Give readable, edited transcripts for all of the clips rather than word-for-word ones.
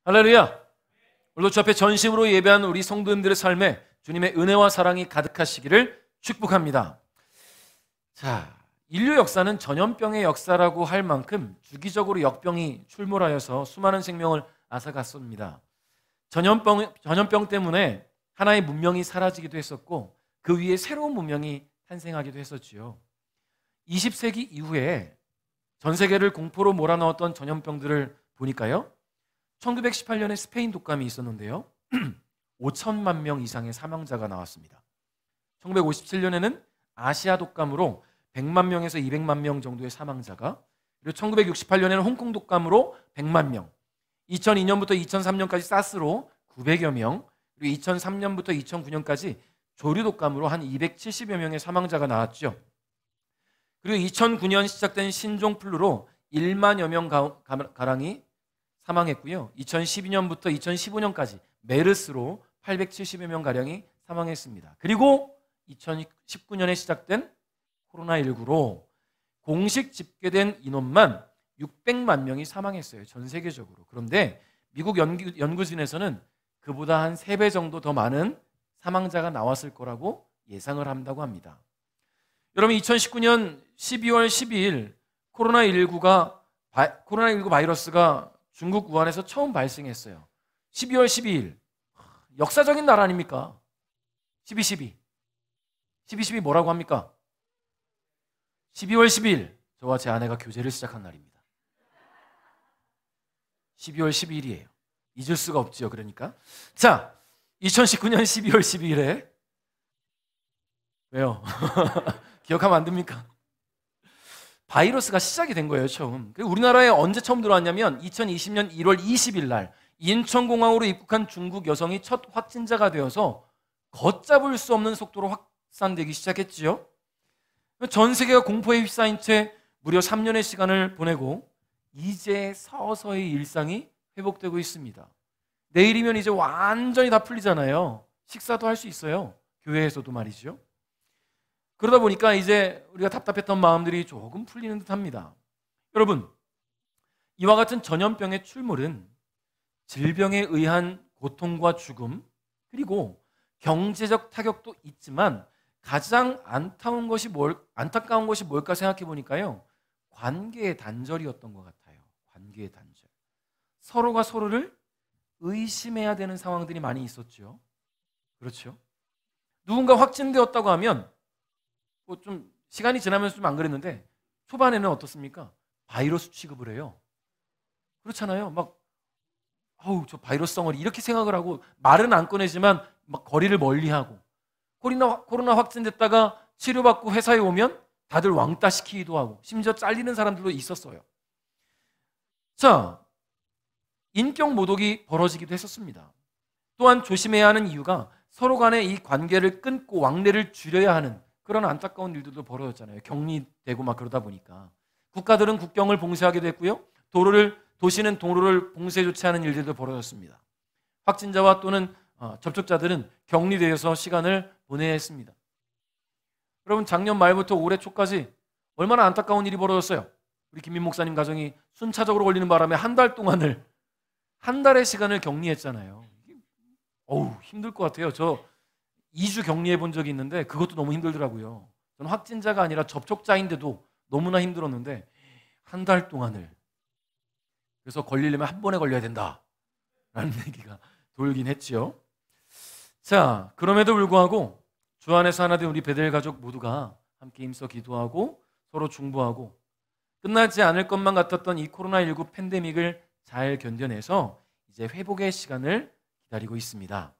할렐루야. 오늘도 주 앞에 전심으로 예배한 우리 성도님들의 삶에 주님의 은혜와 사랑이 가득하시기를 축복합니다. 자, 인류 역사는 전염병의 역사라고 할 만큼 주기적으로 역병이 출몰하여서 수많은 생명을 앗아갔습니다. 전염병 때문에 하나의 문명이 사라지기도 했었고 그 위에 새로운 문명이 탄생하기도 했었지요. 20세기 이후에 전 세계를 공포로 몰아넣었던 전염병들을 보니까요, 1918년에 스페인 독감이 있었는데요, 5천만 명 이상의 사망자가 나왔습니다. 1957년에는 아시아 독감으로 100만 명에서 200만 명 정도의 사망자가, 그리고 1968년에는 홍콩 독감으로 100만 명, 2002년부터 2003년까지 사스로 900여 명, 그리고 2003년부터 2009년까지 조류 독감으로 한 270여 명의 사망자가 나왔죠. 그리고 2009년 시작된 신종플루로 1만여 명 가량이 사망했고요. 2012년부터 2015년까지 메르스로 870여 명 가량이 사망했습니다. 그리고 2019년에 시작된 코로나19로 공식 집계된 인원만 600만 명이 사망했어요. 전 세계적으로. 그런데 미국 연구진에서는 그보다 한 3배 정도 더 많은 사망자가 나왔을 거라고 예상을 한다고 합니다. 여러분, 2019년 12월 12일 코로나19 바이러스가 중국 우한에서 처음 발생했어요. 12월 12일. 역사적인 날 아닙니까? 12.12 뭐라고 합니까? 12월 12일. 저와 제 아내가 교제를 시작한 날입니다. 12월 12일이에요. 잊을 수가 없지요. 그러니까. 자, 2019년 12월 12일에 왜요? 기억하면 안 됩니까? 바이러스가 시작이 된 거예요, 처음. 우리나라에 언제 처음 들어왔냐면 2020년 1월 20일 날 인천공항으로 입국한 중국 여성이 첫 확진자가 되어서 걷잡을 수 없는 속도로 확산되기 시작했지요. 전 세계가 공포에 휩싸인 채 무려 3년의 시간을 보내고 이제 서서히 일상이 회복되고 있습니다. 내일이면 이제 완전히 다 풀리잖아요. 식사도 할 수 있어요. 교회에서도 말이죠. 그러다 보니까 이제 우리가 답답했던 마음들이 조금 풀리는 듯합니다. 여러분, 이와 같은 전염병의 출몰은 질병에 의한 고통과 죽음, 그리고 경제적 타격도 있지만 가장 안타까운 것이 뭘까 생각해 보니까요, 관계의 단절이었던 것 같아요. 관계의 단절. 서로가 서로를 의심해야 되는 상황들이 많이 있었죠. 그렇죠? 누군가 확진되었다고 하면 좀 시간이 지나면서 좀 안 그랬는데 초반에는 어떻습니까? 바이러스 취급을 해요. 그렇잖아요. 저 바이러스 덩어리 이렇게 생각을 하고 말은 안 꺼내지만 막 거리를 멀리하고, 코로나 확진됐다가 치료받고 회사에 오면 다들 왕따 시키기도 하고 심지어 잘리는 사람들도 있었어요. 자, 인격 모독이 벌어지기도 했었습니다. 또한 조심해야 하는 이유가 서로 간의 이 관계를 끊고 왕래를 줄여야 하는 그런 안타까운 일들도 벌어졌잖아요. 격리되고 막 그러다 보니까 국가들은 국경을 봉쇄하게 됐고요. 도시는 도로를 봉쇄 조치하는 일들도 벌어졌습니다. 확진자와 또는 접촉자들은 격리되어서 시간을 보내야 했습니다. 여러분, 작년 말부터 올해 초까지 얼마나 안타까운 일이 벌어졌어요. 우리 김민 목사님 가정이 순차적으로 걸리는 바람에 한 달의 시간을 격리했잖아요. 힘들 것 같아요. 저 2주 격리해 본 적이 있는데 그것도 너무 힘들더라고요. 저는 확진자가 아니라 접촉자인데도 너무나 힘들었는데 한 달 동안을. 그래서 걸리려면 한 번에 걸려야 된다라는 얘기가 돌긴 했지요. 자, 그럼에도 불구하고 주 안에서 하나 된 우리 베델 가족 모두가 함께 힘써 기도하고 서로 중보하고 끝나지 않을 것만 같았던 이 코로나19 팬데믹을 잘 견뎌내서 이제 회복의 시간을 기다리고 있습니다.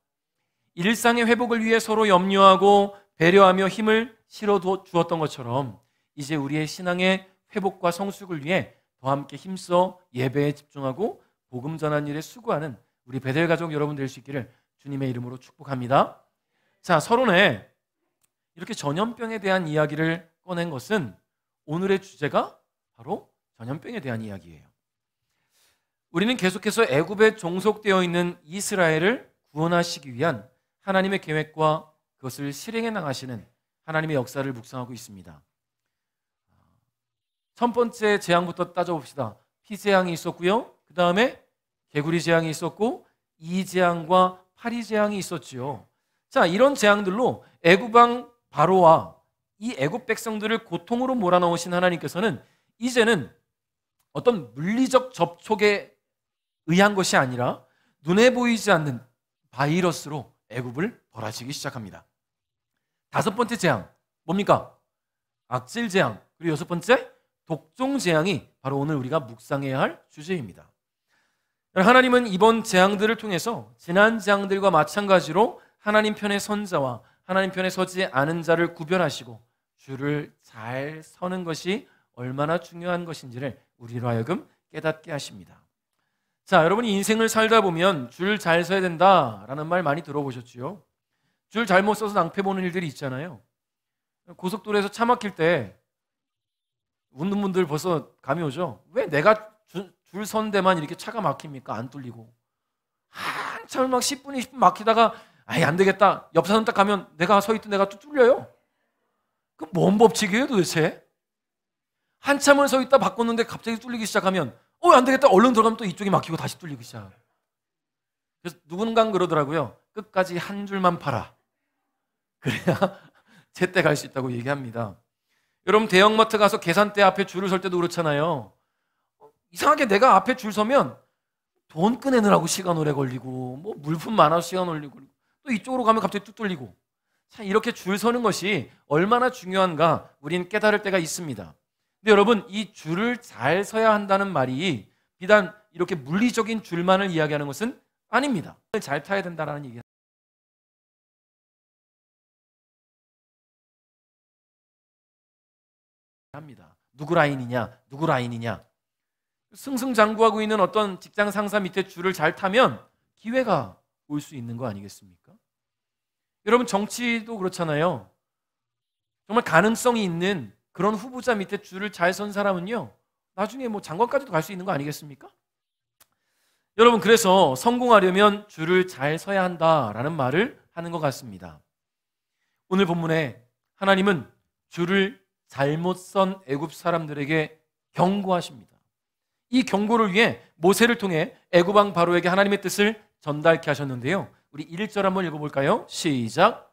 일상의 회복을 위해 서로 염려하고 배려하며 힘을 실어 주었던 것처럼 이제 우리의 신앙의 회복과 성숙을 위해 더 함께 힘써 예배에 집중하고 복음 전하는 일에 수고하는 우리 베델 가족 여러분 될 수 있기를 주님의 이름으로 축복합니다. 자, 서론에 이렇게 전염병에 대한 이야기를 꺼낸 것은 오늘의 주제가 바로 전염병에 대한 이야기예요. 우리는 계속해서 애굽에 종속되어 있는 이스라엘을 구원하시기 위한 하나님의 계획과 그것을 실행해 나가시는 하나님의 역사를 묵상하고 있습니다. 첫 번째 재앙부터 따져봅시다. 피재앙이 있었고요. 그 다음에 개구리 재앙이 있었고 이 재앙과 파리 재앙이 있었지요. 자, 이런 재앙들로 애굽 왕 바로와 이 애굽 백성들을 고통으로 몰아넣으신 하나님께서는 이제는 어떤 물리적 접촉에 의한 것이 아니라 눈에 보이지 않는 바이러스로 애굽을 벌하시기 시작합니다. 다섯 번째 재앙 뭡니까? 악질 재앙. 그리고 여섯 번째 독종 재앙이 바로 오늘 우리가 묵상해야 할 주제입니다. 하나님은 이번 재앙들을 통해서 지난 재앙들과 마찬가지로 하나님 편의 선자와 하나님 편에 서지 않은 자를 구별하시고 줄을 잘 서는 것이 얼마나 중요한 것인지를 우리로 하여금 깨닫게 하십니다. 자, 여러분이 인생을 살다 보면 줄 잘 서야 된다라는 말 많이 들어보셨지요? 줄 잘못 서서 낭패 보는 일들이 있잖아요. 고속도로에서 차 막힐 때 웃는 분들 벌써 감이 오죠? 왜 내가 줄 선 데만 이렇게 차가 막힙니까? 안 뚫리고. 한참을 막 10분, 20분 막히다가 아예 안 되겠다. 옆 사람 딱 가면 내가 서 있던 데가 또 뚫려요. 그 뭔 법칙이에요 도대체? 한참을 서 있다 바꿨는데 갑자기 뚫리기 시작하면 안 되겠다. 얼른 들어가면 또 이쪽이 막히고 다시 뚫리기 시작. 그래서 누군가 그러더라고요. 끝까지 한 줄만 팔아. 그래야 제때 갈 수 있다고 얘기합니다. 여러분 대형마트 가서 계산대 앞에 줄을 설 때도 그렇잖아요. 이상하게 내가 앞에 줄 서면 돈 꺼내느라고 시간 오래 걸리고 뭐 물품 많아서 시간 걸리고 또 이쪽으로 가면 갑자기 뚝 뚫리고. 자, 이렇게 줄 서는 것이 얼마나 중요한가 우린 깨달을 때가 있습니다. 근데 여러분 이 줄을 잘 서야 한다는 말이 비단 이렇게 물리적인 줄만을 이야기하는 것은 아닙니다. 잘 타야 된다는 얘기입니다. 누구 라인이냐 누구 라인이냐. 승승장구하고 있는 어떤 직장 상사 밑에 줄을 잘 타면 기회가 올 수 있는 거 아니겠습니까? 여러분 정치도 그렇잖아요. 정말 가능성이 있는 그런 후보자 밑에 줄을 잘 선 사람은요 나중에 뭐 장관까지도 갈 수 있는 거 아니겠습니까? 여러분 그래서 성공하려면 줄을 잘 서야 한다라는 말을 하는 것 같습니다. 오늘 본문에 하나님은 줄을 잘못 선 애굽 사람들에게 경고하십니다. 이 경고를 위해 모세를 통해 애굽 왕 바로에게 하나님의 뜻을 전달케 하셨는데요. 우리 1절 한번 읽어볼까요? 시작.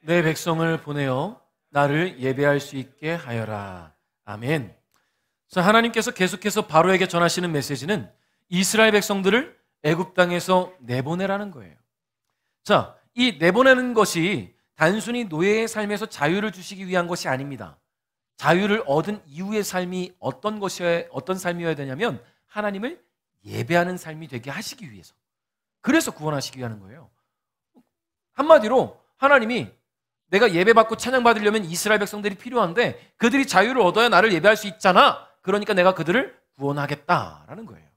내 백성을 보내어 나를 예배할 수 있게 하여라. 아멘. 자, 하나님께서 계속해서 바로에게 전하시는 메시지는 이스라엘 백성들을 애굽 땅에서 내보내라는 거예요. 자, 이 내보내는 것이 단순히 노예의 삶에서 자유를 주시기 위한 것이 아닙니다. 자유를 얻은 이후의 삶이 어떤 삶이어야 되냐면 하나님을 예배하는 삶이 되게 하시기 위해서. 그래서 구원하시기 위한 거예요. 한마디로 하나님이 내가 예배받고 찬양받으려면 이스라엘 백성들이 필요한데 그들이 자유를 얻어야 나를 예배할 수 있잖아. 그러니까 내가 그들을 구원하겠다라는 거예요.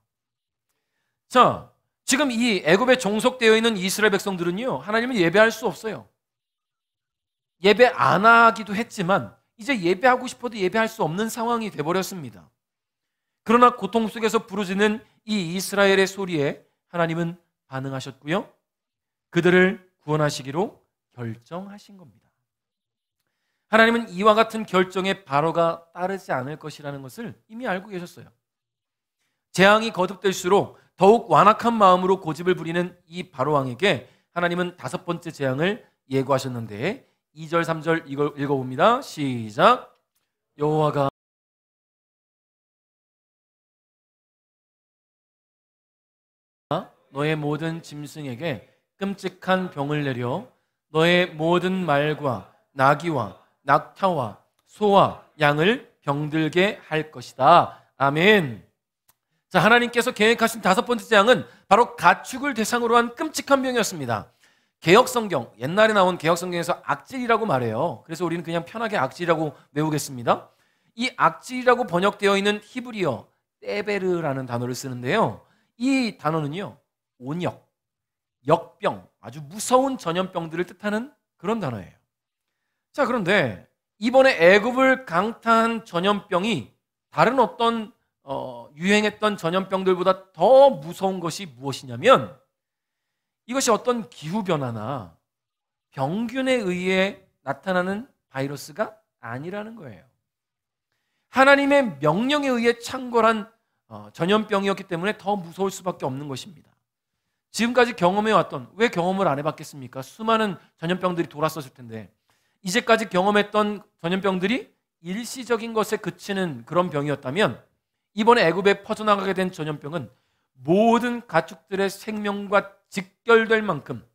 자, 지금 이 애굽에 종속되어 있는 이스라엘 백성들은요 하나님을 예배할 수 없어요. 예배 안 하기도 했지만 이제 예배하고 싶어도 예배할 수 없는 상황이 돼버렸습니다. 그러나 고통 속에서 부르짖는 이 이스라엘의 소리에 하나님은 반응하셨고요 그들을 구원하시기로 결정하신 겁니다. 하나님은 이와 같은 결정에 바로가 따르지 않을 것이라는 것을 이미 알고 계셨어요. 재앙이 거듭될수록 더욱 완악한 마음으로 고집을 부리는 이 바로 왕에게 하나님은 다섯 번째 재앙을 예고하셨는데 2절 3절 이걸 읽어봅니다. 시작. 여호와가 너의 모든 짐승에게 끔찍한 병을 내려 너의 모든 말과 나귀와 낙타와 소와 양을 병들게 할 것이다. 아멘. 자, 하나님께서 계획하신 다섯 번째 재앙은 바로 가축을 대상으로 한 끔찍한 병이었습니다. 개역성경, 옛날에 나온 개역성경에서 악질이라고 말해요. 그래서 우리는 그냥 편하게 악질이라고 외우겠습니다. 이 악질이라고 번역되어 있는 히브리어 떼베르라는 단어를 쓰는데요. 이 단어는요 온역, 역병, 아주 무서운 전염병들을 뜻하는 그런 단어예요. 자, 그런데 이번에 애굽을 강타한 전염병이 다른 어떤 유행했던 전염병들보다 더 무서운 것이 무엇이냐면 이것이 어떤 기후변화나 병균에 의해 나타나는 바이러스가 아니라는 거예요. 하나님의 명령에 의해 창궐한 전염병이었기 때문에 더 무서울 수밖에 없는 것입니다. 지금까지 경험해왔던, 왜 경험을 안 해봤겠습니까? 수많은 전염병들이 돌았었을 텐데, 이제까지 경험했던 전염병들이 일시적인 것에 그치는 그런 병이었다면, 이번에 애굽에 퍼져나가게 된 전염병은 모든 가축들의 생명과 직결될 만큼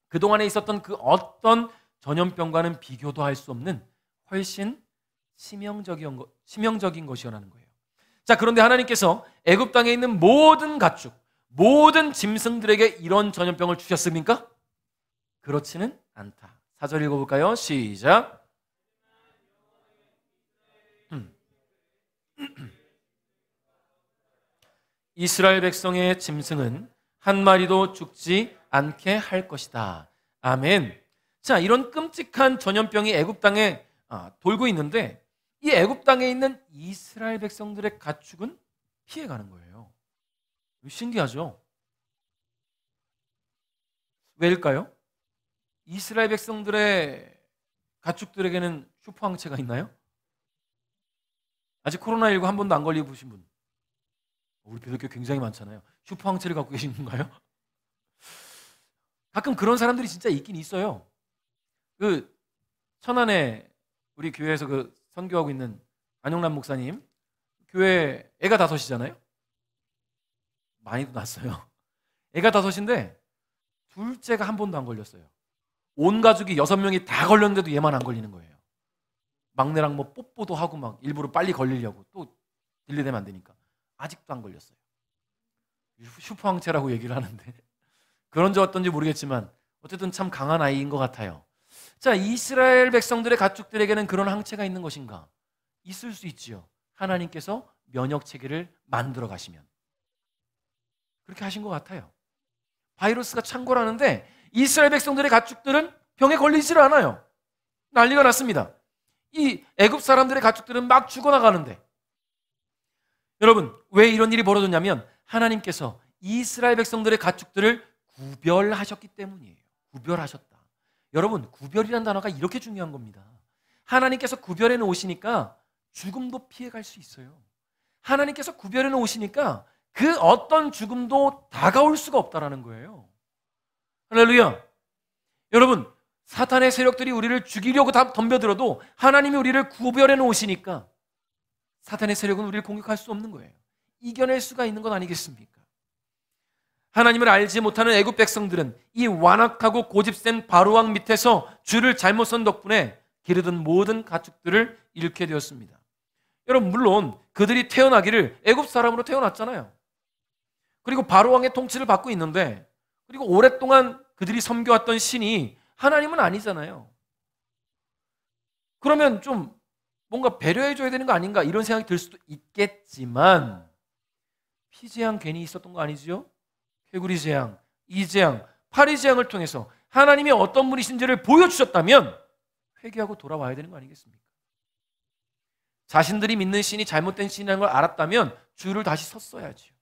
그동안에 있었던 그 어떤 전염병과는 비교도 할 수 없는 훨씬 치명적인 것이라는 거예요. 자, 그런데 하나님께서 애굽 땅에 있는 모든 가축, 모든 짐승들에게 이런 전염병을 주셨습니까? 그렇지는 않다. 4절 읽어볼까요? 시작. 이스라엘 백성의 짐승은 한 마리도 죽지 않게 할 것이다. 아멘. 자, 이런 끔찍한 전염병이 애굽 땅에 돌고 있는데, 이 애굽 땅에 있는 이스라엘 백성들의 가축은 피해가는 거예요. 신기하죠? 왜일까요? 이스라엘 백성들의 가축들에게는 슈퍼항체가 있나요? 아직 코로나19 한 번도 안 걸리고 보신 분? 우리 기독교 굉장히 많잖아요. 슈퍼항체를 갖고 계신 건가요? 가끔 그런 사람들이 진짜 있긴 있어요. 그 천안에 우리 교회에서 그 선교하고 있는 안용남 목사님, 교회 애가 5이잖아요. 많이도 낳았어요. 애가 5인데 둘째가 한 번도 안 걸렸어요. 온 가족이 6명이 다 걸렸는데도 얘만 안 걸리는 거예요. 막내랑 뭐 뽀뽀도 하고 막 일부러 빨리 걸리려고, 또 딜레이되면 안 되니까. 아직도 안 걸렸어요. 슈퍼항체라고 얘기를 하는데 그런지 어떤지 모르겠지만 어쨌든 참 강한 아이인 것 같아요. 자, 이스라엘 백성들의 가축들에게는 그런 항체가 있는 것인가? 있을 수 있지요. 하나님께서 면역 체계를 만들어 가시면 그렇게 하신 것 같아요. 바이러스가 창궐하는데 이스라엘 백성들의 가축들은 병에 걸리질 않아요. 난리가 났습니다. 이 애굽 사람들의 가축들은 막 죽어나가는데, 여러분, 왜 이런 일이 벌어졌냐면 하나님께서 이스라엘 백성들의 가축들을 구별하셨기 때문이에요. 구별하셨다. 여러분, 구별이라는 단어가 이렇게 중요한 겁니다. 하나님께서 구별해 놓으시니까 죽음도 피해갈 수 있어요. 하나님께서 구별해 놓으시니까 그 어떤 죽음도 다가올 수가 없다라는 거예요. 할렐루야. 여러분, 사탄의 세력들이 우리를 죽이려고 다 덤벼들어도 하나님이 우리를 구별해 놓으시니까 사탄의 세력은 우리를 공격할 수 없는 거예요. 이겨낼 수가 있는 건 아니겠습니까? 하나님을 알지 못하는 애굽 백성들은 이 완악하고 고집센 바로왕 밑에서 줄을 잘못 선 덕분에 기르던 모든 가축들을 잃게 되었습니다. 여러분, 물론 그들이 태어나기를 애굽 사람으로 태어났잖아요. 그리고 바로왕의 통치를 받고 있는데, 그리고 오랫동안 그들이 섬겨왔던 신이 하나님은 아니잖아요. 그러면 좀 뭔가 배려해줘야 되는 거 아닌가 이런 생각이 들 수도 있겠지만, 피재앙 괜히 있었던 거 아니죠? 개구리 재앙, 이재앙, 파리 재앙을 통해서 하나님이 어떤 분이신지를 보여주셨다면 회개하고 돌아와야 되는 거 아니겠습니까? 자신들이 믿는 신이 잘못된 신이라는 걸 알았다면 줄을 다시 섰어야죠.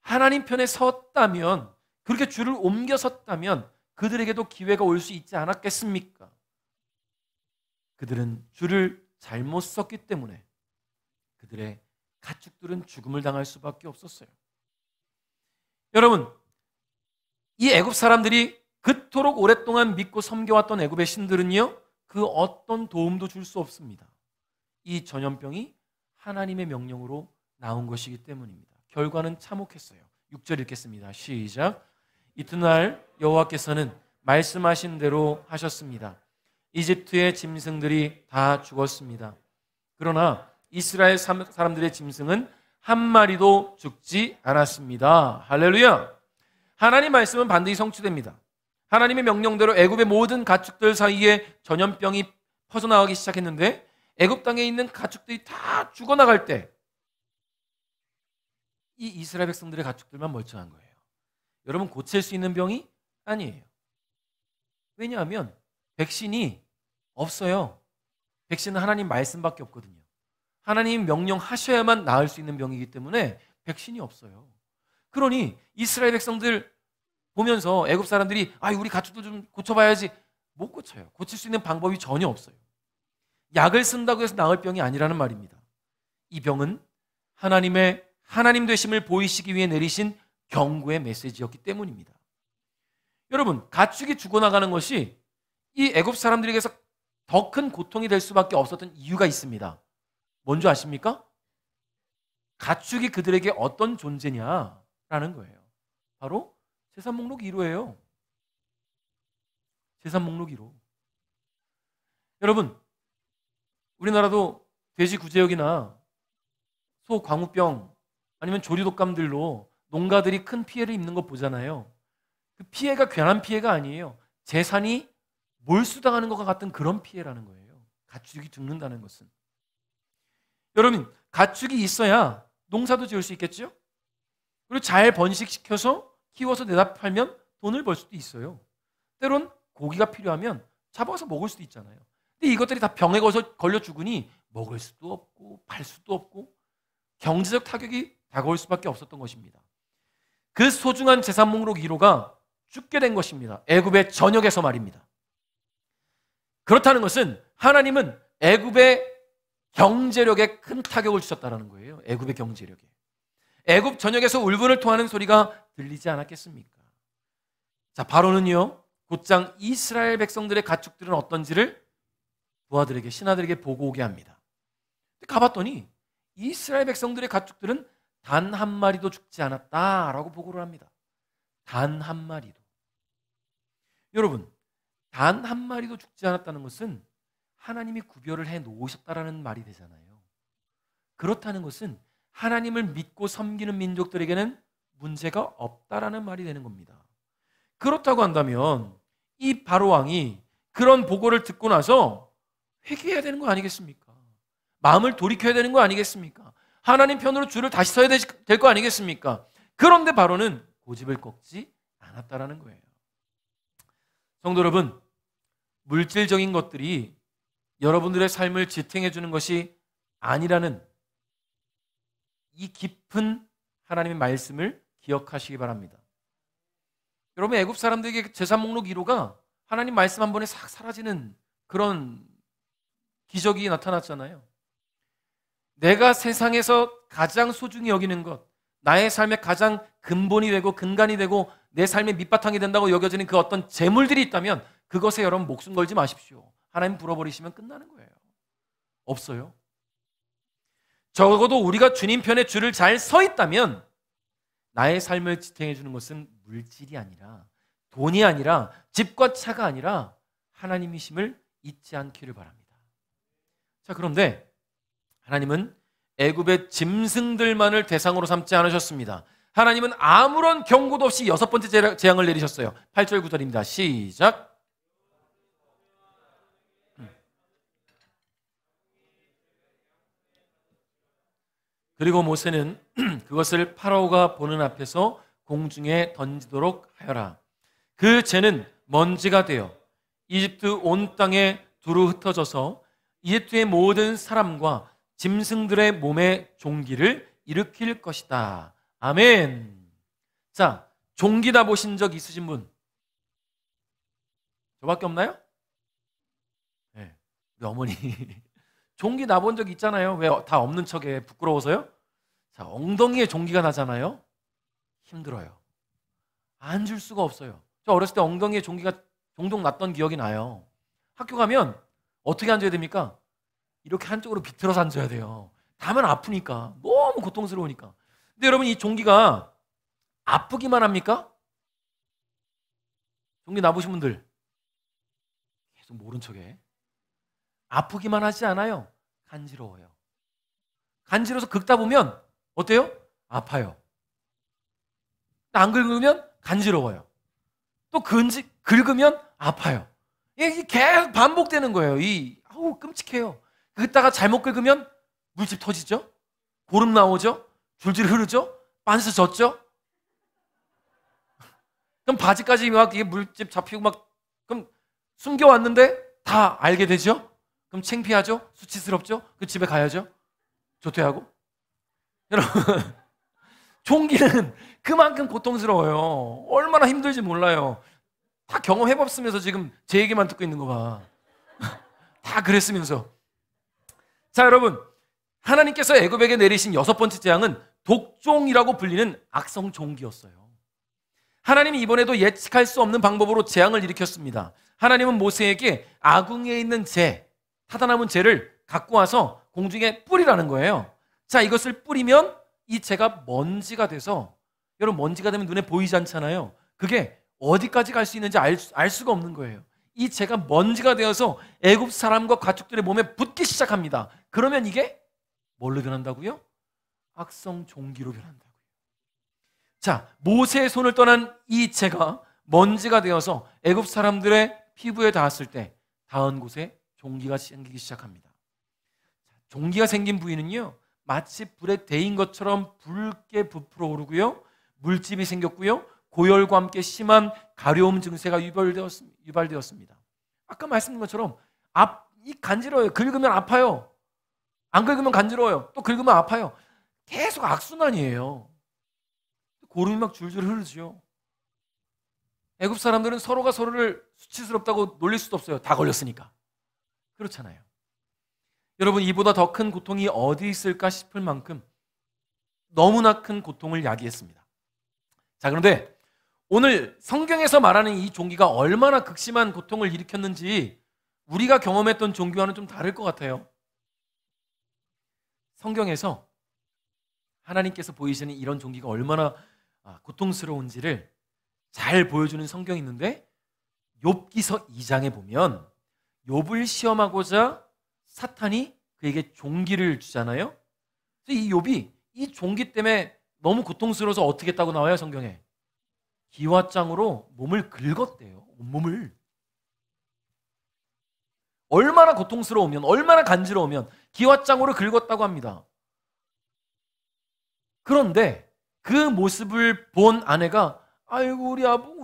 하나님 편에 섰다면, 그렇게 줄을 옮겨 섰다면 그들에게도 기회가 올 수 있지 않았겠습니까? 그들은 줄을 잘못 섰기 때문에 그들의 가축들은 죽음을 당할 수밖에 없었어요. 여러분, 이 애굽 사람들이 그토록 오랫동안 믿고 섬겨왔던 애굽의 신들은요, 그 어떤 도움도 줄 수 없습니다. 이 전염병이 하나님의 명령으로 나온 것이기 때문입니다. 결과는 참혹했어요. 6절 읽겠습니다. 시작. 이튿날 여호와께서는 말씀하신 대로 하셨습니다. 이집트의 짐승들이 다 죽었습니다. 그러나 이스라엘 사람들의 짐승은 한 마리도 죽지 않았습니다. 할렐루야. 하나님 말씀은 반드시 성취됩니다. 하나님의 명령대로 애굽의 모든 가축들 사이에 전염병이 퍼져나가기 시작했는데, 애굽 땅에 있는 가축들이 다 죽어나갈 때 이 이스라엘 백성들의 가축들만 멀쩡한 거예요. 여러분, 고칠 수 있는 병이 아니에요. 왜냐하면 백신이 없어요. 백신은 하나님 말씀밖에 없거든요. 하나님 명령하셔야만 나을 수 있는 병이기 때문에 백신이 없어요. 그러니 이스라엘 백성들 보면서 애굽 사람들이 우리 가축들 좀 고쳐봐야지. 못 고쳐요. 고칠 수 있는 방법이 전혀 없어요. 약을 쓴다고 해서 나을 병이 아니라는 말입니다. 이 병은 하나님의 하나님 되심을 보이시기 위해 내리신 경고의 메시지였기 때문입니다. 여러분, 가축이 죽어나가는 것이 이 애굽 사람들에게서 더 큰 고통이 될 수밖에 없었던 이유가 있습니다. 뭔지 아십니까? 가축이 그들에게 어떤 존재냐라는 거예요. 바로 재산 목록 1호예요. 재산 목록 1호. 여러분, 우리나라도 돼지 구제역이나 소 광우병 아니면 조류독감들로 농가들이 큰 피해를 입는 거 보잖아요. 그 피해가 괜한 피해가 아니에요. 재산이 몰수당하는 것과 같은 그런 피해라는 거예요. 가축이 죽는다는 것은. 여러분, 가축이 있어야 농사도 지을 수 있겠죠? 그리고 잘 번식시켜서 키워서 내다 팔면 돈을 벌 수도 있어요. 때론 고기가 필요하면 잡아서 먹을 수도 있잖아요. 근데 이것들이 다 병에 걸려 죽으니 먹을 수도 없고 팔 수도 없고 경제적 타격이 다가올 수밖에 없었던 것입니다. 그 소중한 재산 목록 1호가 죽게 된 것입니다. 애굽의 전역에서 말입니다. 그렇다는 것은 하나님은 애굽의 경제력에 큰 타격을 주셨다는 거예요. 애굽의 경제력에. 애굽 전역에서 울분을 토하는 소리가 들리지 않았겠습니까? 자, 바로는요, 곧장 이스라엘 백성들의 가축들은 어떤지를 부하들에게, 신하들에게 보고 오게 합니다. 가봤더니 이스라엘 백성들의 가축들은 단 한 마리도 죽지 않았다라고 보고를 합니다. 단 한 마리도. 여러분, 단 한 마리도 죽지 않았다는 것은 하나님이 구별을 해 놓으셨다라는 말이 되잖아요. 그렇다는 것은 하나님을 믿고 섬기는 민족들에게는 문제가 없다라는 말이 되는 겁니다. 그렇다고 한다면 이 바로 왕이 그런 보고를 듣고 나서 회개해야 되는 거 아니겠습니까? 마음을 돌이켜야 되는 거 아니겠습니까? 하나님 편으로 줄을 다시 서야 될 거 아니겠습니까? 그런데 바로는 고집을 꺾지 않았다라는 거예요. 성도 여러분, 물질적인 것들이 여러분들의 삶을 지탱해 주는 것이 아니라는 이 깊은 하나님의 말씀을 기억하시기 바랍니다. 여러분, 애굽 사람들에게 재산 목록 1호가 하나님 말씀 한 번에 싹 사라지는 그런 기적이 나타났잖아요. 내가 세상에서 가장 소중히 여기는 것, 나의 삶의 가장 근본이 되고 근간이 되고 내 삶의 밑바탕이 된다고 여겨지는 그 어떤 재물들이 있다면 그것에 여러분 목숨 걸지 마십시오. 하나님 불어버리시면 끝나는 거예요. 없어요. 적어도 우리가 주님 편에 줄을 잘 서 있다면 나의 삶을 지탱해 주는 것은 물질이 아니라, 돈이 아니라, 집과 차가 아니라 하나님이심을 잊지 않기를 바랍니다. 자, 그런데 하나님은 애굽의 짐승들만을 대상으로 삼지 않으셨습니다. 하나님은 아무런 경고도 없이 6번째 재앙을 내리셨어요. 8절 9절입니다. 시작. 그리고 모세는 그것을 파라오가 보는 앞에서 공중에 던지도록 하여라. 그 재는 먼지가 되어 이집트 온 땅에 두루 흩어져서 이집트의 모든 사람과 짐승들의 몸에 종기를 일으킬 것이다. 아멘. 자, 종기 다 보신 적 있으신 분? 저밖에 없나요? 네, 우리 어머니 종기 나본 적 있잖아요. 왜 다 없는 척에 부끄러워서요? 자, 엉덩이에 종기가 나잖아요. 힘들어요. 앉을 수가 없어요. 저 어렸을 때 엉덩이에 종기가 종종 났던 기억이 나요. 학교 가면 어떻게 앉아야 됩니까? 이렇게 한쪽으로 비틀어서 앉아야 돼요. 다면 아프니까. 너무 고통스러우니까. 근데 여러분, 이 종기가 아프기만 합니까? 종기 나보신 분들 계속 모른 척해. 아프기만 하지 않아요. 간지러워요. 간지러워서 긁다 보면 어때요? 아파요. 안 긁으면 간지러워요. 또 긁으면 아파요. 이게 계속 반복되는 거예요. 아우, 끔찍해요. 긁다가 잘못 긁으면 물집 터지죠? 고름 나오죠? 줄줄 흐르죠? 빤스 젖죠? 그럼 바지까지 막 이게 물집 잡히고 막, 그럼 숨겨왔는데 다 알게 되죠? 그럼 창피하죠? 수치스럽죠? 그 집에 가야죠? 조퇴하고. 여러분, 종기는 그만큼 고통스러워요. 얼마나 힘들지 몰라요. 다 경험해봤으면서 지금 제 얘기만 듣고 있는 거 봐. 다 그랬으면서. 자, 여러분, 하나님께서 애굽에게 내리신 6번째 재앙은 독종이라고 불리는 악성 종기였어요. 하나님이 이번에도 예측할 수 없는 방법으로 재앙을 일으켰습니다. 하나님은 모세에게 아궁이에 있는 재, 타다 남은 재를 갖고 와서 공중에 뿌리라는 거예요. 자, 이것을 뿌리면 이 재가 먼지가 돼서, 여러분, 먼지가 되면 눈에 보이지 않잖아요. 그게 어디까지 갈 수 있는지 알 수가 없는 거예요. 이 재가 먼지가 되어서 애굽 사람과 가축들의 몸에 붙기 시작합니다. 그러면 이게 뭘로 변한다고요? 악성 종기로 변한다고요. 자, 모세의 손을 떠난 이 재가 먼지가 되어서 애굽 사람들의 피부에 닿았을 때 닿은 곳에 종기가 생기기 시작합니다. 종기가 생긴 부위는요, 마치 불에 데인 것처럼 붉게 부풀어 오르고요, 물집이 생겼고요, 고열과 함께 심한 가려움 증세가 유발되었습니다. 아까 말씀드린 것처럼 이 간지러워요. 긁으면 아파요. 안 긁으면 간지러워요. 또 긁으면 아파요. 계속 악순환이에요. 고름이 막 줄줄 흐르죠. 애굽 사람들은 서로가 서로를 수치스럽다고 놀릴 수도 없어요. 다 걸렸으니까. 그렇잖아요. 여러분, 이보다 더 큰 고통이 어디 있을까 싶을 만큼 너무나 큰 고통을 야기했습니다. 자, 그런데 오늘 성경에서 말하는 이 종기가 얼마나 극심한 고통을 일으켰는지 우리가 경험했던 종기와는 좀 다를 것 같아요. 성경에서 하나님께서 보이시는 이런 종기가 얼마나 고통스러운지를 잘 보여주는 성경이 있는데, 욥기서 2장에 보면 욥을 시험하고자 사탄이 그에게 종기를 주잖아요. 이 욥이 이 종기 때문에 너무 고통스러워서 어떻게 했다고 나와요, 성경에? 기와장으로 몸을 긁었대요. 온몸을. 얼마나 고통스러우면, 얼마나 간지러우면 기와장으로 긁었다고 합니다. 그런데 그 모습을 본 아내가 아이고 우리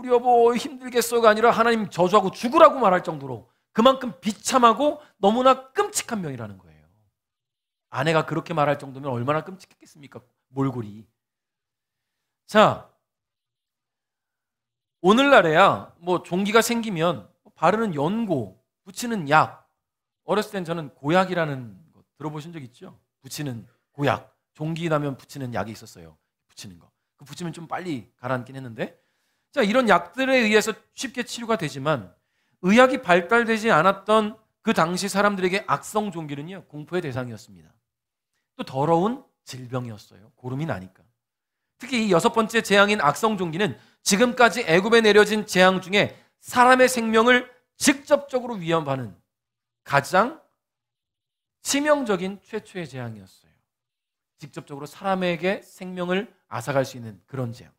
여보 힘들겠어가 아니라 하나님 저주하고 죽으라고 말할 정도로 그만큼 비참하고 너무나 끔찍한 병이라는 거예요. 아내가 그렇게 말할 정도면 얼마나 끔찍했겠습니까? 몰골이. 자, 오늘날에야 뭐 종기가 생기면 바르는 연고, 붙이는 약. 어렸을 땐 저는 고약이라는 거 들어보신 적 있죠? 붙이는 고약. 종기 나면 붙이는 약이 있었어요. 붙이는 거. 그 붙이면 좀 빨리 가라앉긴 했는데, 자, 이런 약들에 의해서 쉽게 치료가 되지만 의학이 발달되지 않았던 그 당시 사람들에게 악성 종기는요, 공포의 대상이었습니다. 또 더러운 질병이었어요. 고름이 나니까. 특히 이 6번째 재앙인 악성 종기는 지금까지 애굽에 내려진 재앙 중에 사람의 생명을 직접적으로 위협하는 가장 치명적인 최초의 재앙이었어요. 직접적으로 사람에게 생명을 앗아갈 수 있는 그런 재앙.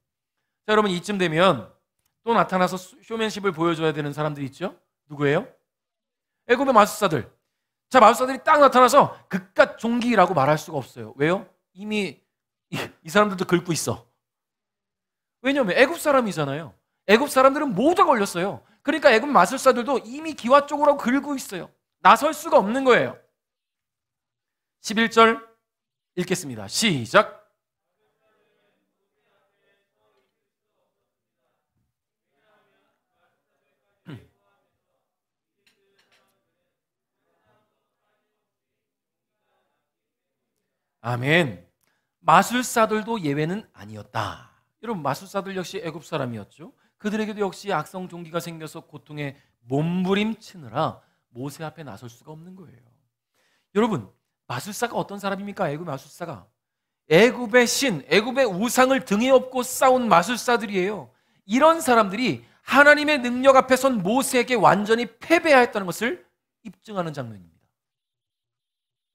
자, 여러분, 이쯤 되면 또 나타나서 쇼맨십을 보여줘야 되는 사람들이 있죠? 누구예요? 애굽의 마술사들. 자, 마술사들이 딱 나타나서 그깟 종기라고 말할 수가 없어요. 왜요? 이미 이 사람들도 긁고 있어. 왜냐하면 애굽 사람이잖아요. 애굽 사람들은 모두 걸렸어요. 그러니까 애굽 마술사들도 이미 기와 쪽으로 긁고 있어요. 나설 수가 없는 거예요. 11절 읽겠습니다. 시작. 아멘. 마술사들도 예외는 아니었다. 여러분, 마술사들 역시 애굽 사람이었죠. 그들에게도 역시 악성 종기가 생겨서 고통에 몸부림치느라 모세 앞에 나설 수가 없는 거예요. 여러분, 마술사가 어떤 사람입니까? 애굽 마술사가 애굽의 신, 애굽의 우상을 등에 업고 싸운 마술사들이에요. 이런 사람들이 하나님의 능력 앞에 선 모세에게 완전히 패배하였다는 것을 입증하는 장면입니다.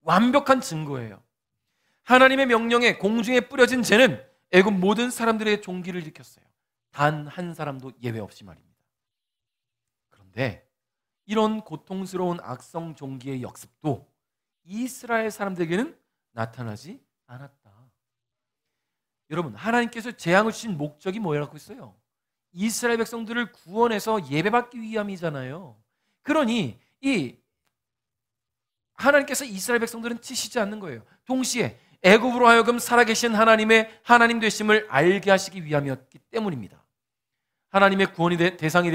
완벽한 증거예요. 하나님의 명령에 공중에 뿌려진 재는 애굽 모든 사람들의 종기를 일으켰어요. 단 한 사람도 예외 없이 말입니다. 그런데 이런 고통스러운 악성 종기의 역습도 이스라엘 사람들에게는 나타나지 않았다. 여러분, 하나님께서 재앙을 주신 목적이 뭐라고 했어요? 이스라엘 백성들을 구원해서 예배받기 위함이잖아요. 그러니 이 하나님께서 이스라엘 백성들은 치시지 않는 거예요. 동시에 애굽으로 하여금 살아계신 하나님의 하나님 되심을 알게 하시기 위함이었기 때문입니다. 하나님의 구원의 대상이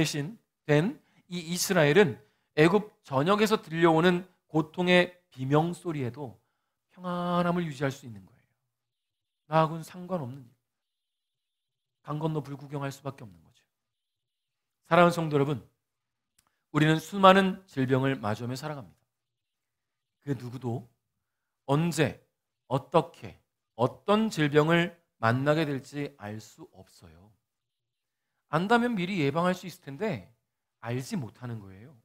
된 이 이스라엘은 애굽 전역에서 들려오는 고통의 비명소리에도 평안함을 유지할 수 있는 거예요. 나하고는 상관없는 일. 강 건너 불구경할 수밖에 없는 거죠. 사랑하는 성도 여러분, 우리는 수많은 질병을 마주하며 살아갑니다. 그 누구도 언제, 어떻게, 어떤 질병을 만나게 될지 알 수 없어요. 안다면 미리 예방할 수 있을 텐데 알지 못하는 거예요.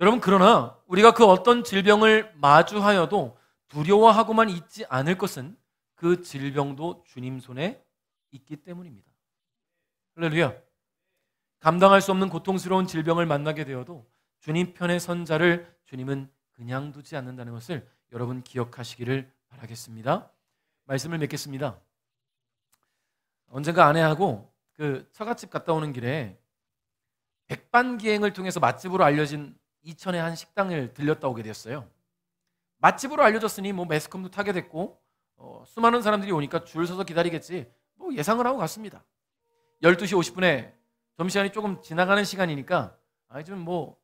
여러분, 그러나 우리가 그 어떤 질병을 마주하여도 두려워하고만 있지 않을 것은 그 질병도 주님 손에 있기 때문입니다. 할렐루야. 감당할 수 없는 고통스러운 질병을 만나게 되어도 주님 편에 선 자를 주님은 그냥 두지 않는다는 것을 여러분 기억하시기를 바라겠습니다. 말씀을 맺겠습니다. 언젠가 아내하고 그 처갓집 갔다 오는 길에 백반기행을 통해서 맛집으로 알려진 이천의 한 식당을 들렸다 오게 되었어요. 맛집으로 알려졌으니 뭐 매스컴도 타게 됐고 수많은 사람들이 오니까 줄 서서 기다리겠지 뭐 예상을 하고 갔습니다. 12시 50분에 점심시간이 조금 지나가는 시간이니까 좀 뭐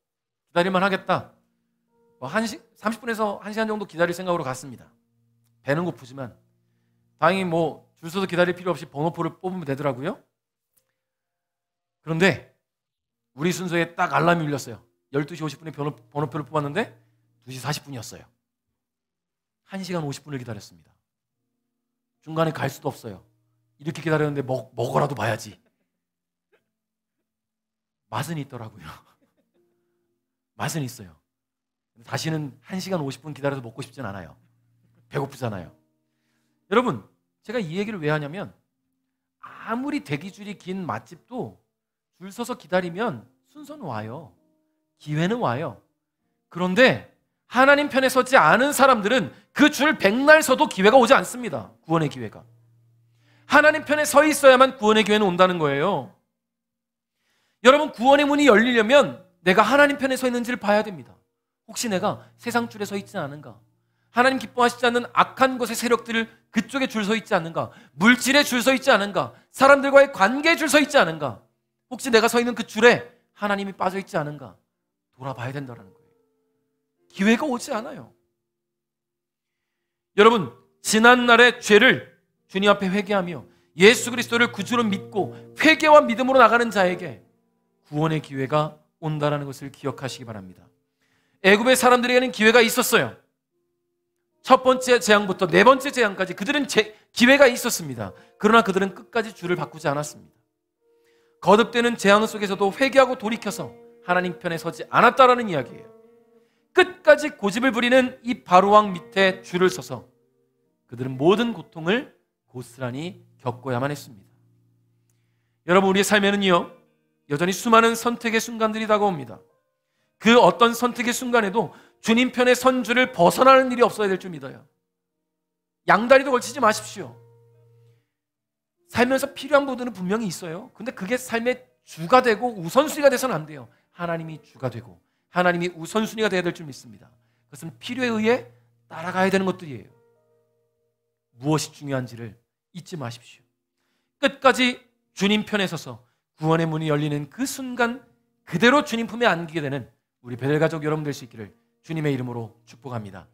기다릴만 하겠다. 뭐 30분에서 1시간 정도 기다릴 생각으로 갔습니다. 배는 고프지만 다행히 뭐 줄 서서 기다릴 필요 없이 번호표를 뽑으면 되더라고요. 그런데 우리 순서에 딱 알람이 울렸어요. 12시 50분에 번호표를 뽑았는데 2시 40분이었어요. 1시간 50분을 기다렸습니다. 중간에 갈 수도 없어요. 이렇게 기다렸는데 먹어라도 봐야지. 맛은 있더라고요. 맛은 있어요. 다시는 1시간 50분 기다려서 먹고 싶진 않아요. 배고프잖아요. 여러분, 제가 이 얘기를 왜 하냐면 아무리 대기줄이 긴 맛집도 줄 서서 기다리면 순서는 와요. 기회는 와요. 그런데 하나님 편에 서지 않은 사람들은 그 줄 백날 서도 기회가 오지 않습니다. 구원의 기회가. 하나님 편에 서 있어야만 구원의 기회는 온다는 거예요. 여러분, 구원의 문이 열리려면 내가 하나님 편에 서 있는지를 봐야 됩니다. 혹시 내가 세상 줄에 서 있지 않은가? 하나님 기뻐하시지 않는 악한 것의 세력들을 그쪽에 줄 서 있지 않은가? 물질에 줄 서 있지 않은가? 사람들과의 관계에 줄 서 있지 않은가? 혹시 내가 서 있는 그 줄에 하나님이 빠져 있지 않은가? 돌아봐야 된다는 거예요. 기회가 오지 않아요. 여러분, 지난날의 죄를 주님 앞에 회개하며 예수 그리스도를 구주로 믿고 회개와 믿음으로 나가는 자에게 구원의 기회가 온다는 것을 기억하시기 바랍니다. 애굽의 사람들에게는 기회가 있었어요. 첫 번째 재앙부터 네 번째 재앙까지 그들은 기회가 있었습니다. 그러나 그들은 끝까지 줄을 바꾸지 않았습니다. 거듭되는 재앙 속에서도 회개하고 돌이켜서 하나님 편에 서지 않았다라는 이야기예요. 끝까지 고집을 부리는 이 바로왕 밑에 줄을 서서 그들은 모든 고통을 고스란히 겪어야만 했습니다. 여러분, 우리의 삶에는요 여전히 수많은 선택의 순간들이 다가옵니다. 그 어떤 선택의 순간에도 주님 편의 선 줄을 벗어나는 일이 없어야 될 줄 믿어요. 양다리도 걸치지 마십시오. 살면서 필요한 부분은 분명히 있어요. 근데 그게 삶의 주가 되고 우선순위가 돼서는 안 돼요. 하나님이 주가 되고 하나님이 우선순위가 되어야 될 줄 믿습니다. 그것은 필요에 의해 따라가야 되는 것들이에요. 무엇이 중요한지를 잊지 마십시오. 끝까지 주님 편에 서서 구원의 문이 열리는 그 순간 그대로 주님 품에 안기게 되는 우리 베델 가족 여러분 될 수 있기를 주님의 이름으로 축복합니다.